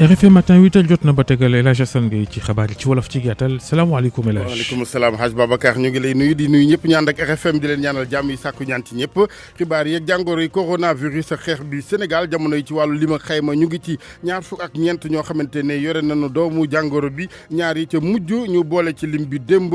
RFM matin 8h jot na ba tegal El Hadj Assane Gueye ci xabaar yi ci wolof ci gàttal salaamaaleykum El Hadj. waaleykum salaam Hadj Babacar ñu ngi lay nuyu di nuyu ñëpp ñu ànd ak RFM di leen ñaanal jàmm yi sàkku ñaan ci ñëpp xibaar yi ak jàngoro yi coronavirus xeex bi Sénégal jamono yi ci wàllu lim ak xayma ñu ngi ci ñaar fukk ak ñeent ñoo xamante ne yore nañu doomu jàngoro bi ñaar yi ca mujj ñu boole ci lim bi démb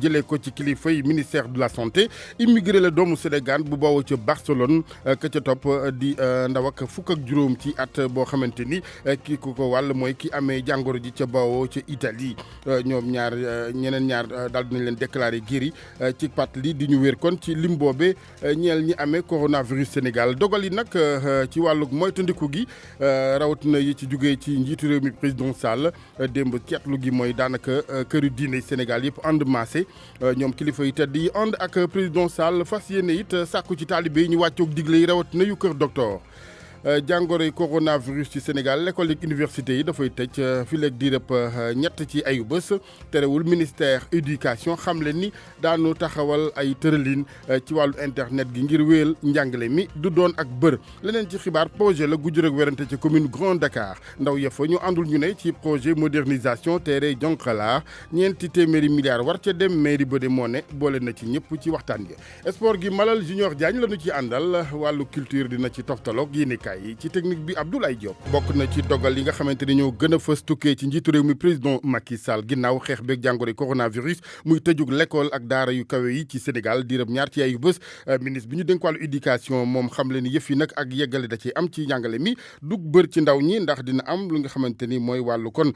jëlee ko ci kilifa yi ministère de la santé immigré la doomu Sénégal bu bawoo ca Barcelone ka ca topp di ndaw ak fukk ak juróom ci at boo xamante ni kii ku ko wàll mooy ki amee jàngoro ji ca bawoo ca Italie ñoom ñaar ñeneen ñaar daal dinañ leen déclaré guéri ci pàttali di ñu wér kon ci lim boobe ñeel ñi amee coronavirus Sénégal dogal yi nag ci wàllu moytandiku gi rawatina yi ci jugee ci njiitu réew mi président Sall démb ceetlu gi mooy daanaka këru diine Sénégal yëpp ànd maase ñoom kilifa yi tedd yi ànd ak président Sall fas yéene it sàkku ci taalibe yi ñu wàccoog digle yi rawatina yu kër docteur. jàngoroy coronavirus ci Sénégal l'école ak université yi dafay tëj fileeg diirëb ñett ci ayu bés terewul ministère éducation xamle ni daanu taxawal ay tëralin ci wàllu internet gi ngir wéyal njàngale mi du doon ak bër leneen ci xibaar projet la gu jur ak werante ci commune Grand Dakar ndaw ya fa ñu àndul ñu ne ci projet modernisation terre Jonkala ñeenti téeméeri milliards war ca dem mairie ba de moo ne boole na ci ñëpp ci waxtaan gi sport gi Malal Junior Diagne la ñu ci àndal wàllu culture dina ci toftaloog yéene ci technique bi Abdoulaye Diop bokk na ci dogal yi nga xamante ni ñoo gën a fës tukkee ci njiitu réew mi président Macky Sall ginnaaw xeex beeg jàngoro coronavirus muy tëjug l'école ak daara yu kawe yi ci Sénégal diirëb ñaar ci ayu bés ministre bi ñu dénk wàllu éducation moom xam le ni yëf yi nag ak yeggale da ci am ci njàngale mi dug bër ci ndaw ñi ndax dina am lu nga xamante ni mooy wàllu kon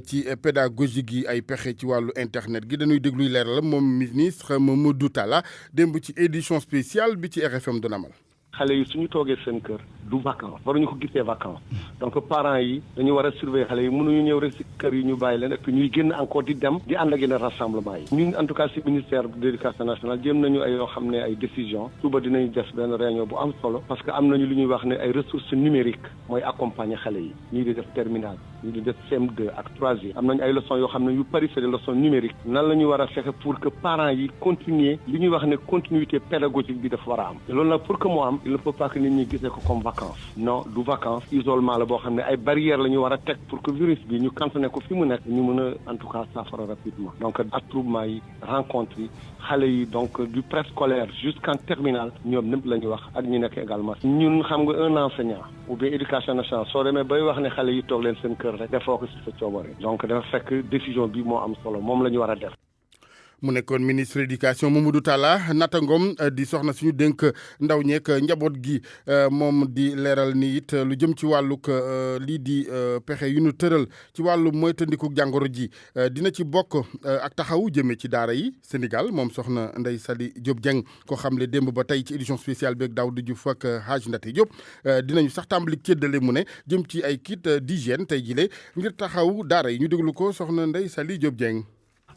ci pédagogie gi ay pexe ci wàllu internet gi dañuy dégluy leeral moom ministre Mamadou Talla démb ci édition spéciale bi ci RFM doon amal. xale yi suñu toogee seen kër du vacances waruñu ko gisee vacances donc parents yi dañu war a surveiller xale yi mënuñu ñëw rek si kër yi ñu bàyyi leen et puis ñuy génn encore di dem di ànd ak yeneen rassemblement yi ñun en tout cas si ministère de l'éducation nationale jéem nañu ay yoo xam ne ay décision suba dinañu def benn réunion bu am solo parce que am nañu lu ñuy wax ne ay ressources numériques mooy accompagner xale yi ñii di def terminale ñii di def CM2 ak 3e am nañu ay leçons yoo xam ne yu bari c'est des leçons numériques nan la ñu war a fexe pour que parents yi continuer li ñuy wax ne continuité pédagogique bi dafa war a am loolu nag pour que moo am il ne faut pas que nit ñi gisee ko comme vacances non du vacances isolement la boo xam ne ay barrières la ñu war a teg pour que virus bi ñu cantonné ko fi mu nekk ñu mën a en tout cas saafara rapidement donc attroupement yi rencontre yi xale yi donc du préscolaire jusqu'en terminale ñoom ñëpp la ñu wax ak ñu nekk également ñun xam nga un enseignant ou bien éducation nationale soo demee bay wax ne xale yi toog leen seen kër rek defoo ko si sa coobare donc dafa fekk décision bi moo am solo moom la ñu war a def. mu nekkoon ministre éducation Mamadou Talla nattangom di soxna suñu dénk ndaw ñeek njaboot gi moom di leeral ni it lu jëm ci wàllug lii di pexe yu ñu tëral ci wàllu moytandiku jàngoro ji dina ci bokk ak taxawu jëmee ci daara yi Sénégal moom soxna Ndeye Saly Diop Dieng ko xamle démb ba tey ci édition spéciale beeg Daouda Diouf ak Hadj Ndate Diop dinañu sax tàmbali séddale mu ne jëm ci ay kit d'hygiène tey jile ngir taxawu daara yi ñu déglu ko soxna Ndeye Saly Diop Dieng.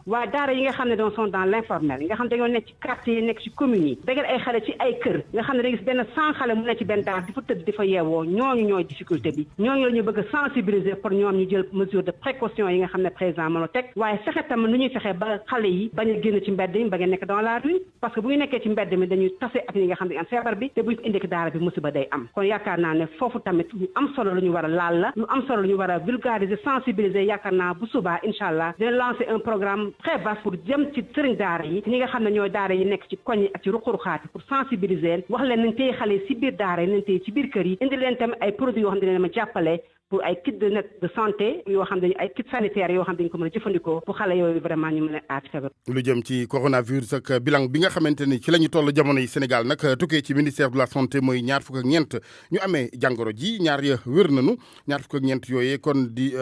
waa daara yi nga xam ne doon sont dans l'informel yi nga xam ne dañoo nekk ci quartier yi nekk ci communes yi dagal ay xale ci ay kër nga xam ne da gis benn 100 xale mu nekk ci benn daara di fa tëdd di fa yeewoo ñooñu ñooy difficulté bi ñooñu la ñu bëgg a sensibiliser pour ñoom ñu jël mesure de précaution yi nga xam ne président mën a teg waaye fexe tam nu ñuy fexe ba xale yi bañ a génn ci mbedd mi ba nga nekk dans la rue parce que bu ñu nekkee ci mbedd mi dañuy tase ak ñi nga xam ne am feebar bi te bu ñu ko indee daara bi musiba day am kon yaakaar naa ne foofu tamit lu am solo lu ñu war a laal la lu am solo lu ñu war a vulgariser sensibiliser yaakaar naa bu subaa incha allah dina lancer un programme très vaste pour jëm ci sëriñ daara yi ñi nga xam ne ñooy daara yi nekk ci koñ yi ak ci ruqaruxaat yi pour sensibiliser wax leen nañ téye xale yi si biir daara yi nañ téye ci biir kër yi indi leen tamit ay produits yoo xam ne dina ma jàppale pour ay kit de santé yoo xam ne ay kit sanitaire yoo xam ne dañu ko mën a jëfandikoo pour xale yooyu vraiment ñu mën a aar feebar. lu jëm ci coronavirus ak bilan bi nga xamante ni ci la ñu toll jamono yi Sénégal nag tukkee ci ministère de la santé mooy ñaar fukk ak ñeent ñu amee jàngoro ji ñaar ya wér nañu ñaar fukk ak ñeent yooyee kon di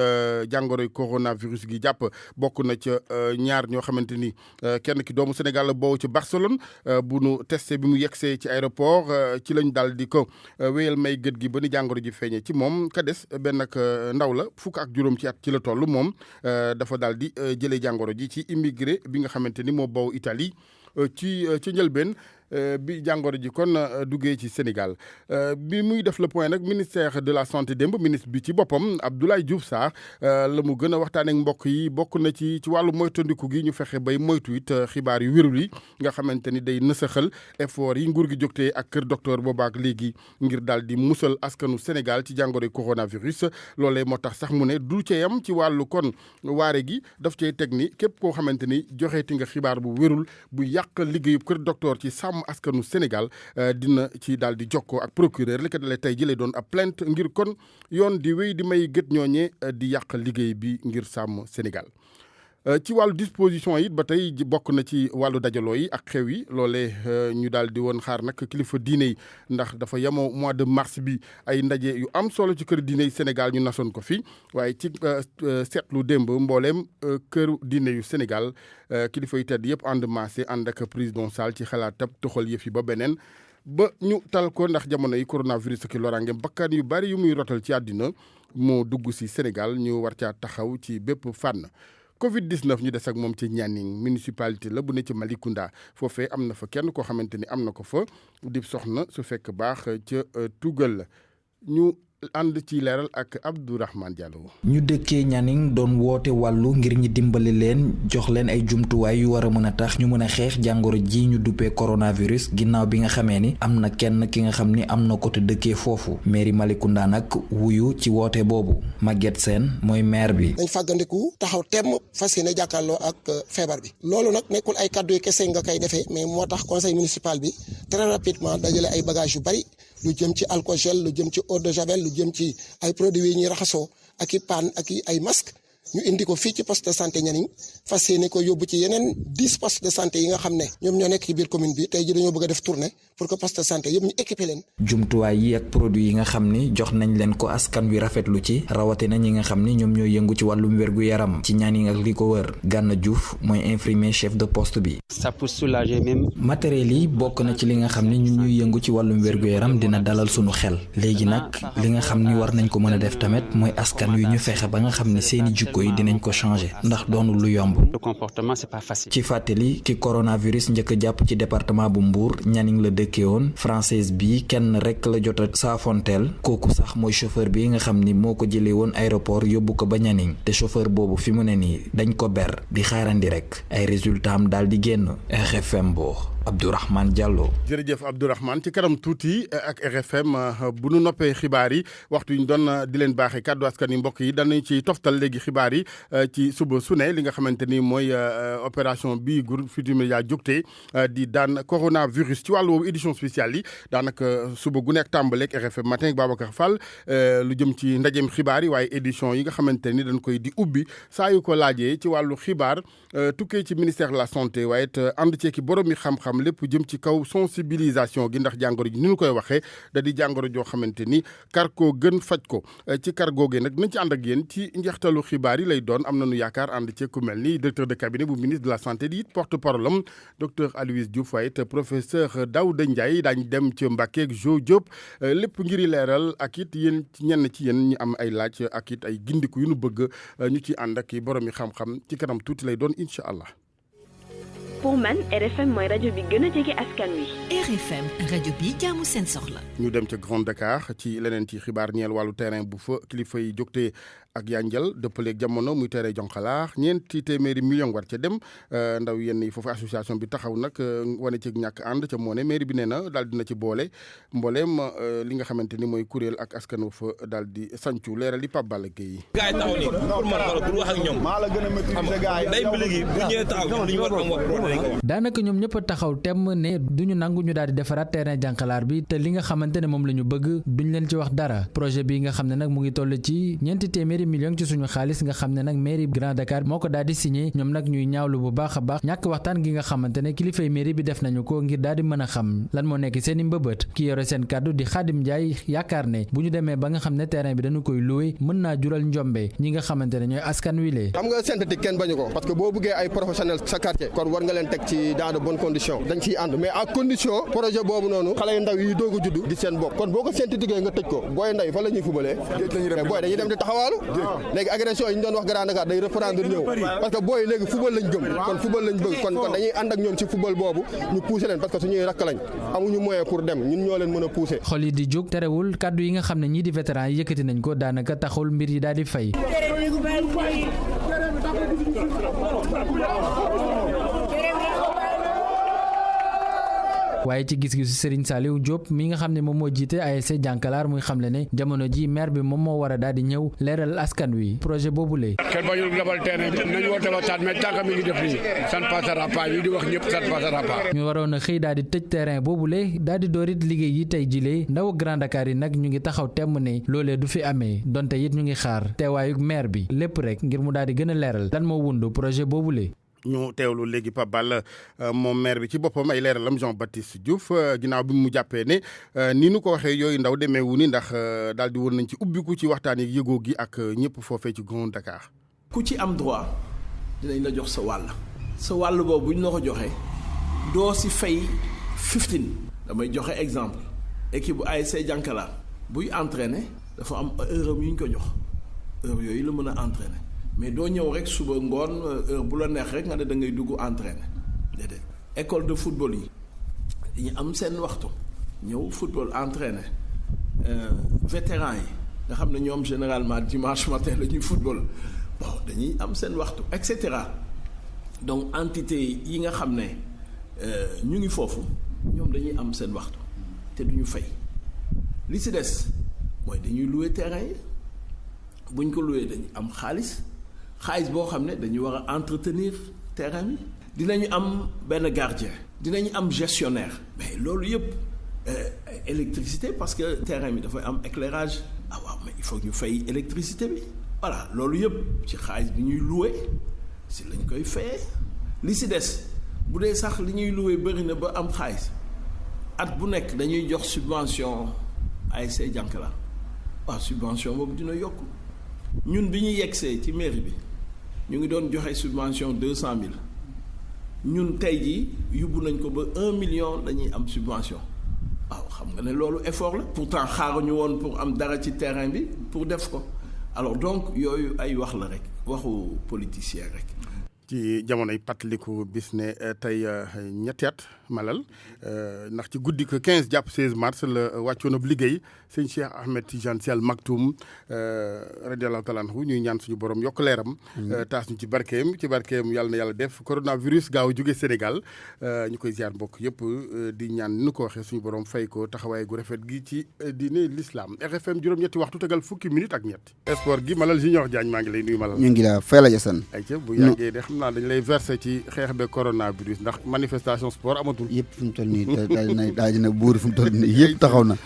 jàngoroy coronavirus gi jàpp bokk na ca ñaar ñoo xamante ni kenn ki doomu Sénégal la boobu ci Barcelone bu nu testé bi mu yegsee ci aéroport ci lañ daal di ko wéyal may gët gi ba ni jàngoro ji feeñee ci moom ka des benn ak ndaw la fukk ak juróom ci at ci la toll moom dafa daal di jëlee jàngoro ji ci immigré bi nga xamante ni moo bawoo Italie ci njëlbeen bi jàngoro ji kon duggee ci Sénégal bi muy def le point nag ministère de la santé démb ministre bi ci boppam Abdoulaye Diouf Sarr la mu gën a waxtaanee ak mbokk yi bokk na ci wàllu moytandiku gi ñu fexe bay moytu it xibaar yu wérul yi nga xamante ni day nësaxal effort yi nguur gi jógtee ak kër docteur boobaak léegi ngir daal di musal askanu Sénégal ci jàngoro coronavirus loolee moo tax sax mu ne du ca yam ci wàllu kon waare gi daf cay teg ni képp koo xamante ni joxeeti nga xibaar bu wérul bu yàq liggéeyub kër docteur ci sàmm askanu Sénégal dina ci daal di jokkoo ak procureur li ko dalee tey ji lay doon ab plainte ngir kon yoon di wéy di may gët ñooñee di yàq liggéey bi ngir sàmm Sénégal. ci wàllu disposition yi ba tey bokk na ci wàllu dajaloo yi ak xew yi loolee ñu daal di woon xaar nag kilifa diine yi ndax dafa yemoo mois de mars bi ay ndaje yu am solo ci kër diine yi Sénégal ñu nasoon ko fi waaye ci seetlu démb mbooleem kër diine yu Sénégal kilifa yu tedd yëpp ànd maase ànd ak président Sall ci xalaatab toxal yëf yi ba beneen ba ñu tal ko ndax jamono yi coronavirus ki loraange bakkan yu bari yu muy rotal ci àddina moo dugg si Sénégal ñu war caa taxaw ci bépp fànn. Covid-19 ñu des ak moom ci Nianing municipalité la bu ne ci Malicounda foofee am na fa kenn koo xamante ni am na ko fa di soxna su fekk baax ca Tugal ñu ànd ci leeral ak Abdourahmane Diallo. ñu dëkkee Nianing doon woote wàllu ngir ñi dimbali leen jox leen ay jumtuwaay yu war a mën a tax ñu mën a xeex jàngoro ji ñu duppee coronavirus ginnaaw bi nga xamee ni am na kenn ki nga xam ni am na ko te dëkkee foofu mairie Malicounda nag wuyu ci woote boobu Maguette Sène mooy maire bi. dañ fàggandiku taxaw temm fas yéene jàkkaarloo ak feebar bi loolu nag nekkul ay kàddu yu kese nga koy defee mais moo tax conseil municipal bi très rapidement dajale ay bagages yu bari lu jëm ci alcool gel lu jëm ci eau de javel lu jëm ci ay produits yi ñuy raxasoo ak i paan ak i ay masque ñu indi ko fii ci poste de santé Nianing fas yéene ko yóbbu ci yeneen 10 postes de santé yi nga xam ne ñoom ñoo nekk ci biir commune bi tey ji dañoo bëgg a def tournée pour que poste de santé yëpp ñu équipé leen. jumtuwaay yi ak produits yi nga xam ni jox nañ leen ko askan wi rafetlu ci rawatina ñi nga xam ni ñoom ñooy yëngu ci wàllum wérgu yaram ci Nianing ak li ko wër Gana Diouf mooy infirmier chef de poste bi. ça peut soulager même. matériel yi bokk na ci li nga xam ni ñun ñuy yëngu ci wàllum wérgu yaram dina dalal sunu xel léegi nag li nga xam ni war nañ ko mën a def tamit mooy askan wi ñu fexe ba nga xam ni seeni jikko yi dinañ ko changer ndax doonul lu yomb. le comportement c'est pas facile. ci fàttali ki coronavirus njëkk a jàpp ci département bu Mbour Nianing la dëkkee woon française bi kenn rek la jot a saafonteel kooku sax mooy chauffeur bi nga xam ni moo ko jëlee woon aéroport yóbbu ko ba Nianing te chauffeur boobu fi mu ne nii dañ ko ber di xaarandi rek ay résultats am daal di génn RFM Mbour. Abdourahmane Diallo. jërëjëf Abdourahmane ci kanam tuuti ak RFM bu nu noppee xibaar yi waxtu yi ñu doon di leen baaxee kàddu askan yi mbokk yi danañ ci toftal léegi xibaar yi ci suba su ne li nga xamante ni mooy opération bi groupe Futurs Médias jógtee di daan coronavirus ci wàllu woowu édition spéciale yi daanaka suba gu nekk tàmbaleeg RFM matin ak Babacar Fall lu jëm ci ndajeem xibaar yi waaye édition yi nga xamante ni dañ koy di ubbi saa yu ko laajee ci wàllu xibaar tukkee ci ministère de la santé waaye it ànd ceeki borom mi xam-xam lépp jëm ci kaw sensibilisation gi ndax jàngoro ji ni ñu koy waxee da di jàngoro joo xamante ni kar koo gën faj ko ci kar googee nag nañ ci ànd ak yéen ci njeextalu xibaar yi lay doon am nañu yaakaar ànd ci ku mel ni directeur de cabinet bu ministre de la santé di it porte parole am docteur Aloyse Diouf waaye it professeur Daouda Ndiaye daañ dem ci Mbacké ak Jo Diop lépp ngir leeral ak it yéen ñenn ci yéen ñu am ay laaj ak it ay gindiku yu nu bëgg ñu ci ànd ak borom yi xam-xam ci kanam tuuti lay doon incha allah. pour man RFM mooy rajo bi gën a jege askan wi. RFM rajo bi jaamu seen soxla. ñu dem ca Grand Dakar ci leneen ci xibaar ñeel wàllu terrain bu fa kilifa yi jógtee ak yanjal dëppaleeg jamono muy terrain Jonxalaar ñeenti téeméeri million war ca dem ndaw yenn yi foofu association bi taxaw nag wane ci ñàkk ànd ca moo ne mairie bi nee na daal dina ci boole mbooleem li nga xamante ni mooy kuréel ak askan wu fa daal di sancu leeral li Pape Balla Gueye. gars yi taxaw ni pour man wala pour wax ak ñoom maa la gën a maîtriser gars yi day bi léegi bu ñëwee taxaw li ñu war am wax daanaka ñoom ñëpp a taxaw temm ne duñu nangu ñu daal di defaraat terrain Jonxalaar bi te li nga xamante ne moom la ñu bëgg duñ leen ci wax dara projet bi nga xam ne nag mu ngi toll ci ñeenti téeméeri million ci suñu xaalis nga xam ne nag mairie Grand Dakar moo ko daal di signé ñoom nag ñuy ñaawlu bu baax a baax ñàkk waxtaan gi nga xamante ne kilifay mairie bi def nañu ko ngir daal di mën a xam lan moo nekk seen i mbëbët ki yore seen kàddu di Khadim Ndiaye yaakaar ne bu ñu demee ba nga xam ne terrain bi dañu koy loué mën naa jural njombe ñi nga xamante ne ñooy askan wi lee xam nga synthétique kenn bañu ko parce que boo bëggee ay professionnel sa quartier kon war nga leen teg ci dans de bonnes conditions dañ ciy ànd mais à condition projet boobu noonu xale yu ndaw yi doog a judd di seen bopp kon boo ko synthétiqué nga tëj ko booy ndaw yi fa la ñuy fubalee mais booy dañuy dem di taxawaalu léegi agression yi ñu doon wax Grand Dakar day reprendre ñëw parce que booy léegi fubal lañ gëm kon fubal lañ bëgg kon dañuy ànd ak ñoom ci fubal boobu ñu pousser leen parce que suñuy rakk lañ amuñu moyen pour dem ñun ñoo leen mën a pousser. xol yi di jóg terewul kàddu yi nga xam ne ñii di vétéran yi yëkkati nañ ko daanaka taxul mbir yi daal di fay. waaye ci gis-gisu Serigne Saliou Diop mi nga xam ne moom moo jiite ASC Jànkalaar muy xamle ne jamono ji maire bi moom moo war a daal di ñëw leeral askan wi projet boobu lee kenn bañul labal terrain bi nañu woote waxtaan mais tant que mi ngi def nii ça ne passera pas ñu di wax ñëpp ça ne passera pas. ñu waroon a xëy daal di tëj terrain boobu lee daal di doorit liggéey yi tey jilee ndaw Grand Dakar yi nag ñu ngi taxaw temm ne loolee du fi amee donte it ñu ngi xaar teewaayu maire bi lépp rek ngir mu daal di gën a leeral lan moo wundu projet boobu lee ñu teewlu léegi Pape Balla moom maire bi ci boppam ay leeralam Jean-Baptiste Diouf ginnaaw bi mu jàppee ne ni nu ko waxee yooyu ndaw demeewu ni ndax daal di woon nañ ci ubbiku ci waxtaan yi yëgoo gi ak ñëpp foofee ci Grand Dakar. ku ci am droit dinañ la jox sa wàll boobu bu ñu la ko joxee doo si fay 15. damay joxe exemple équipe bu ASC Jànkalaar buy entraîner dafa am heure yu ñu ko jox heure yooyu la mën a entraîner. mais doo ñëw rek suba ngoon heure bu la neex rek nga ne da ngay dugg entraîner déedéet école de football yi dañu am seen waxtu ñëw football entraîner vétérans yi nga xam ne ñoom généralement dimanche matin la ñuy football bon dañuy am seen waxtu et cetera donc entité yi nga xam ne ñu ngi foofu ñoom dañuy am seen waxtu te duñu fay li ci des mooy dañuy louer terrain yi buñ ko louer dañu am xaalis boo xam ne dañu war a entretenir terrain bi dinañu am benn gardien dinañu am gestionnaire mais loolu yëpp électricité parce que terrain bi dafay am éclairage waaw mais il faut ñu fay électricité bi voilà loolu yëpp ci xaalis bi ñuy louer si lañ koy fayee li si des bu dee sax li ñuy louer bëri na ba am xaalis at bu nekk dañuy jox subvention ASC Jànkalaar waaw subvention boobu dina yokk ñun bi ñu yegsee ci mairie bi ñu ngi doon joxe subvention 200 000 ñun tey jii yóbbu nañ ko ba 1 million dañuy am subvention waaw xam nga ne loolu effort la pourtant xaaruñu woon pour am dara ci terrain bi pour def ko alors donc yooyu ay wax la rek waxu politicien rek. ci jamonoy pàttaliku bis ne tey ñetti at malal ndax ci guddi ko 15 jàpp 16 mars la wàccoon ab liggéey sëñ Cheikh Ahmed Tidiane Sy Al Maktoum radiyallahu taala anhu ñuy ñaan suñu borom yokk leeram taas ñu ci barkeem yàlla na yàlla def coronavirus gaaw jóge Sénégal ñu koy ziar mbokk yëpp di ñaan ni nu ko waxee suñu borom fay ko taxawaay gu rafet gi ci diine l'islam RFM juróom-ñetti waxtu tegal fukki minute ak ñett sport gi Malal Junior Diagne maa ngi lay nuyu Malal. ñu ngi la fay la Jassane. ayca bu yàggee de xam naa dañ lay versé ci xeex be coronavirus ndax manifestation sport amatul. yëpp fi mu toll nii daal dina buur fi mu toll nii yëpp taxaw na.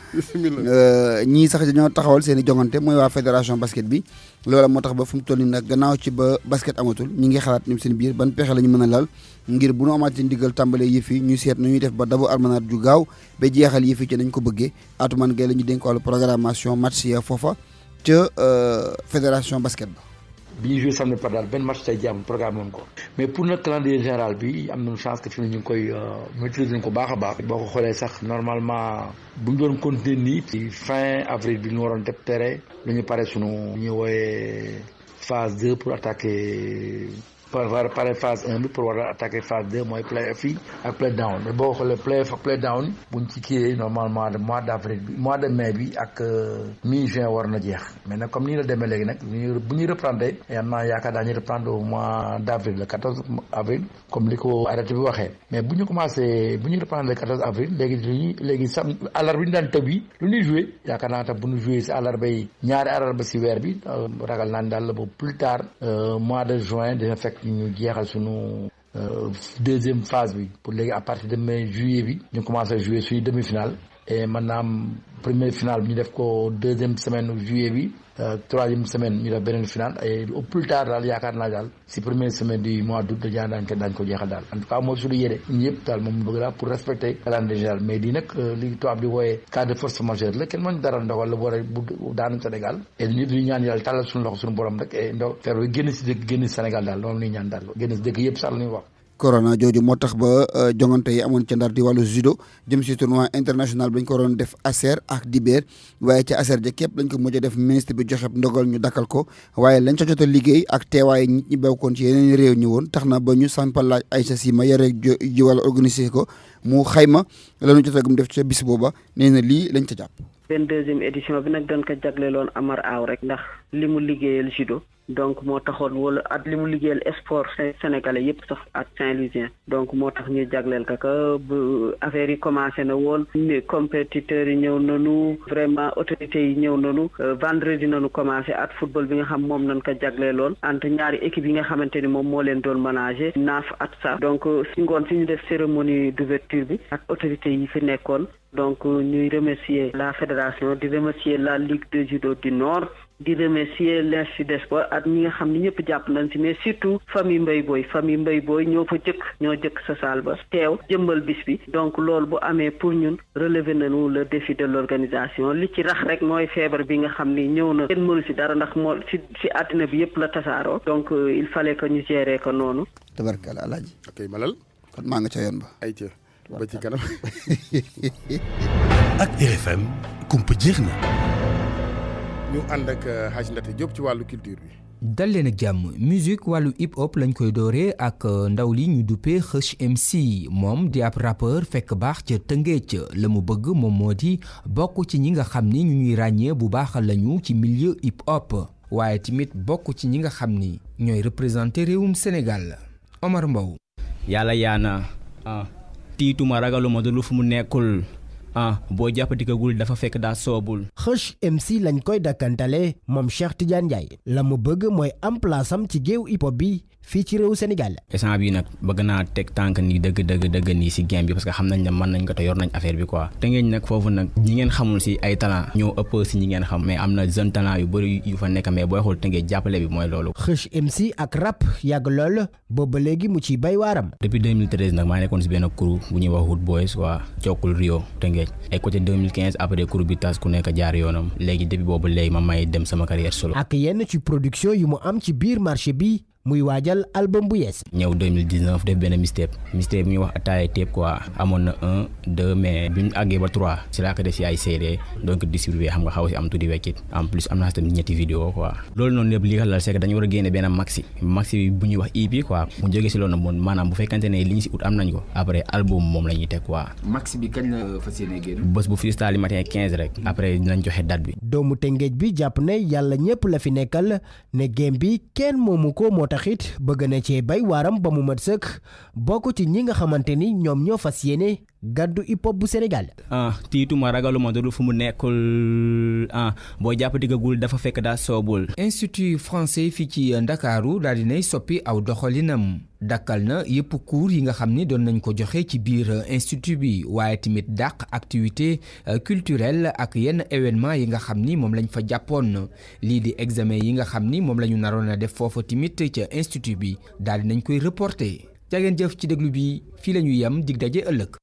ñii sax dañoo taxawal seen i jongante mooy waa fédération basket bi loola moo tax ba fu mu toll nii nag gannaaw ci ba basket amatul ñi ngi xalaat ñoom seen biir ban pexe la ñu mën a lal ngir bu nu amaat ci ndigal tàmbalee yëf yi ñu seet nu ñuy def ba dabu almanaat ju gaaw ba jeexal yëf yi ci nañ ko bëggee Atoumane Gueye la ñu dénk wàllu programmation match ya foofa ca fédération basket ba. bi ñu joué samedi par daal benn match tey jii am programme woon ko mais pour le calendrier général bi am nañu chance que fi mu ne ñu ngi koy maîtriser nañu ko baax a baax. boo ko xoolee sax normalement bu ñu doon continuer nii. ci fin avril bi ñu waroon def tere lu ñu pare sunu ñu wooyee phase 2 pour attaquer. pare phase 1 bi pour war a attaquer phase 2 mooy play-off yi ak play-down mais boo xoolee play-off ak play-down buñ ci kiiyee normalement de mois d'avril bi mois de mai bi ak mi-juin war na jeex mais nag comme nii la demee léegi nag bu ñuy reprendre yam naa yaakaar daañu reprendre au mois d'avril le 14 avril comme li ko arrêté bi waxee mais bu ñu reprendre le 14 avril léegi sam àllarba bi ñu daan tëb yi lu ñuy joué yaakaar naa tax bu ñu joué si àllarba yi ñaari àllarba si weer bi ragal naa ni daal ba plus tard mois de juin dina fekk ñu jeexal sunu deuxième phase bi pour léegi à partir de mai juillet bi ñu commencé jouer suñu demi-finale et maanaam première finale bi ñu def ko deuxième semaine juillet bi troisième semaine ñu def beneen finale et au plus tard daal yaakaar naa daal si première semaine du mois d'août daañu ko jeexal daal en tout cas mooy suñu yéene ñun yëpp daal moom bëgg daal pour respecter calendrier général mais di nag li tubaab di wooyee cas de force majeure la kenn mën dara ndogal la bu war a bu daanu Sénégal et ñun ñu ñaan yàlla tàllal suñu loxo suñu borom rek et ndo feer bi génn si dëkk génn si Sénégal daal loolu ñuy ñaan daal génn si dëkk yëpp sax la ñuy wax corona jooju moo tax ba jongante yi amoon ca Ndar di wàllu judo jëm si tournoi international bi dañ ko waroon def Aser ak Dibeer waaye ca Aser ja képp lañ ko mujj a def ministre bi joxe ndogal ñu dakkal ko waaye lañ ca jot a liggéey ak teewaay nit ñi bawkoon ci yeneen réew ñi woon tax na ba ñu sampal laaj Aïssa Sima yore ji wàllu organiser ko mu xayma la ñu jot a gum def ca bis booba nee na lii lañ ca jàpp. 22e édition bi nag dañ ko jagleeloon Amar Aw rek ndax li mu liggéeyal judo donc moo taxoon wala at li mu liggéeyal sport sénégalais yëpp sax at Saint-Louisien donc moo tax ñu jagleel ka bu affaire yi commencé na woon compétiteurs yi ñëw nañu vraiment autorités yi ñëw nañu vendredi nañu commencé at football bi nga xam moom nañ ko jagleeloon entre ñaari équipe yi nga xamante ni moom moo leen doon ménager naaf at sax donc si ngoon si ñu def cérémonie d'ouverture bi ak autorités yi fi nekkoon donc ñuy remercier la fédération di remercier la Ligue de judo du Nord di remercier l'Institut des sports ak ñi nga xam ni ñëpp jàpp nañ si mais surtout famille Mbaye Boye ñoo fa ñoo jëkk sa saal ba teew jëmbal bis bi donc loolu bu amee pour ñun relever nañu le défi de l'organisation li ci rax rek mooy feebar bi nga xam ni ñëw na kenn mënu si dara ndax moo si àddina bi yëpp la tasaaroo donc il fallait que ñu gérer ko noonu. tabarkalla alaaji. ok Malal. kon maa nga ca yoon ba. ayca ba ci kanam. ak RFM kumpa jeex na. ñu ànd ak Hadj Ndate Diop ci wàllu culture bi. dal leen ak jàmm musique wàllu hip hop lañ koy dooree ak ndaw li ñu duppee Hush MC moom di ab rappeur fekk baax ca Tëngéej la mu bëgg moom moo di bokk ci ñi nga xam ni ñu ñuy ràññee bu baax lañu ci milieu hip hop waaye tamit bokk ci ñi nga xam ni ñooy représenté réewum Sénégal Omar Mbow. yàlla yaana tiituma ragaluma du lu fu mu nekkul. boo jàppatikagul dafa fekk daa soobul. Hush MC lañ koy dakkantale moom Cheikh Tidiane Ndiaye la mu bëgg mooy am place am ci géew hip hop bi fii ci réew Sénégal. instant bii nag bëgg naa teg tànk nii dëgg nii si game bi parce que xam nañ ne mën nañ ko te yor nañ affaire bi quoi. te ngeen nag foofu nag ñi ngeen xamul si ay talent ñoo ëpp si ñi ngeen xam mais am na jeune talent yu bëri yu fa nekk mais booy xool te ngeen jàppale bi mooy loolu. Hush MC ak rap yàgg lool booba léegi mu ciy bay waaram. depuis 2013 nag maa nekkoon si benn crew bu ñuy wax Hood Boys waa Cokkul Rio te ngeen ay côté 2015 après crew bi tas ku nekk jaar yoonam léegi depuis boobu léegi ma may dem sama carrière solo. ak yenn ci production yu mu am ci biir marché bi. muy waajal album bu yees. ñëw 2019 def benn mixtape bu ñuy wax ataaya tape quoi amoon na 1 2 mais bi ñu àggee ba 3 si laa ko def si ay CD donc distribué xam nga xaw si am tuuti weccit en plus am naa tamit ñetti vidéo quoi. loolu noonu yëpp li nga xam c'est que dañu war a génne benn maxi bi bu ñuy wax EP quoi mu jógee si loolu moom maanaam bu fekkante ne li ñu si ut am nañ ko après album moom la ñuy teg quoi. maxi bi kañ la fas yéene génn. bés bu freestyle matin 15 rek après dinañ joxe date bi. doomu Tëngéej bi jàpp ne yàlla ñëpp la fi nekkal ne game bi kenn moomu ko moo taxit bëgg na cee bay waaram ba mu mat sëkk bokk ci ñi nga xamante ni ñoom ñoo fas yéene gàddu hip hop bu Sénégal. tiituma ragaluma dootul fu mu nekkul boo jàppatigagul dafa fekk daa soobul. institut français fii ci Ndakaaru daal dinay soppi aw doxalinam dakkal na yëpp cours yi nga xam ni doon nañ ko joxe ci biir institut bi waaye tamit dàq activité culturelle ak yenn événement yi nga xam ni moom lañ fa jàppoon lii di examen yi nga xam ni moom la ñu naroon a def foofu tamit ca institut bi daal di nañ koy reporter jageen jëf ci déglu bi fii la ñuy yem dig daje ëllëg.